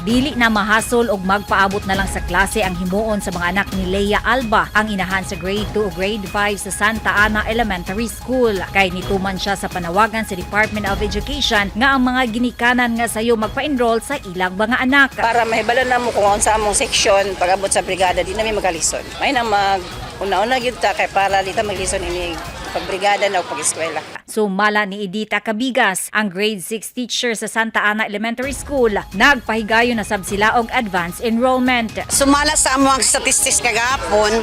Dili na mahasol og magpaabot na lang sa klase ang himuon sa mga anak ni Leia Alba, ang inahan sa grade 2 o grade 5 sa Santa Ana Elementary School. Kay nituman siya sa panawagan sa Department of Education nga ang mga ginikanan nga sayo magpa-enroll sa ilang mga anak. Para mahibalan na mo kung sa among section pag-abot sa brigada, di na may magalison. May na una-una yun ta kay para di ta maglison ini pagbrigada na o pag-eskwela. Sumala ni Edita Cabigas, ang grade 6 teacher sa Santa Ana Elementary School, nagpahigayon na sab sila og advance enrollment. Sumala sa among statistics kagahapon,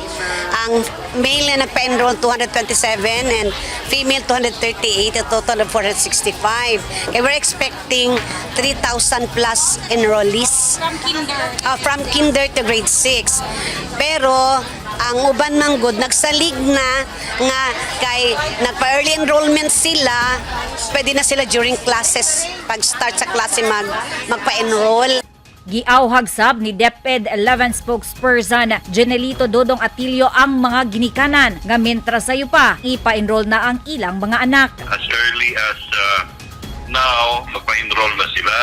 ang male na nagpa-enroll 227 and female 238, a total of 465. Kaya we're expecting 3,000 plus enrollees from kinder to grade 6. Pero ang uban manggod nagsalig na nga kay nagpa-early enrollment sila, pwede na sila during classes pag-start sa klase magpa-enroll. Giauhag sab ni DEPED-Eleven spokesperson Jenelito Dodong Atilio ang mga ginikanan nga mentras sayo pa ipa-enroll na ang ilang mga anak. As early as now, magpa-enroll na sila.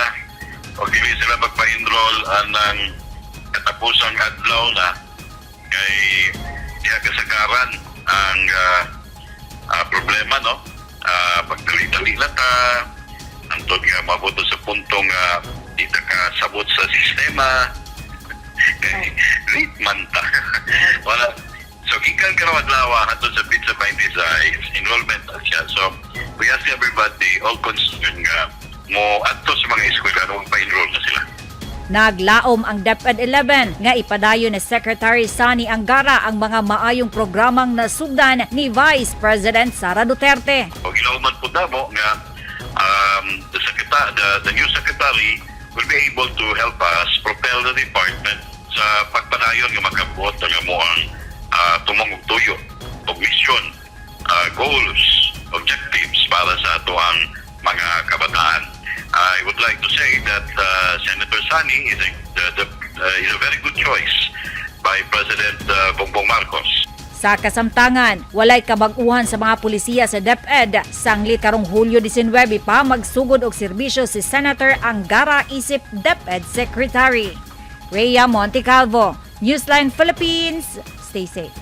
O dili sila magpa-enroll ng katapusang adlaw na kay diya kasagaran ang problema, no? Pagdali-dali lang ta, antod nga mabuto sa puntong di ta kasabot sa sistema. Late man ta. Wala. So, gikan ka na adlaw hatod sa DEPED-XI, enrollment na siya. So, we ask everybody, all concerned nga, mo ato sa mga eskwela, pa-enroll na sila. Naglaum ang DEPED-Eleven nga ipadayon ni Secretary Sonny angara ang mga maayong programang nasugdan ni Vice President Sara Duterte. O gilauman po na mo nga the new secretary will be able to help us propel the department sa pagpadayon nga makabot ang amuang tumong tuyo o mission, goals, objectives para sa ato ang mga kabataan. I would like to say that Senator Sonny is a very good choice by President Bongbong Marcos. Sa kasamtangan, walay kabag-uhan sa mga pulisiya sa DepEd. Sanglit karong Hulyo 19 pa magsugod og serbisyo si Senator Angara isip DepEd Secretary. Rhea Montecalvo, Newsline Philippines. Stay safe.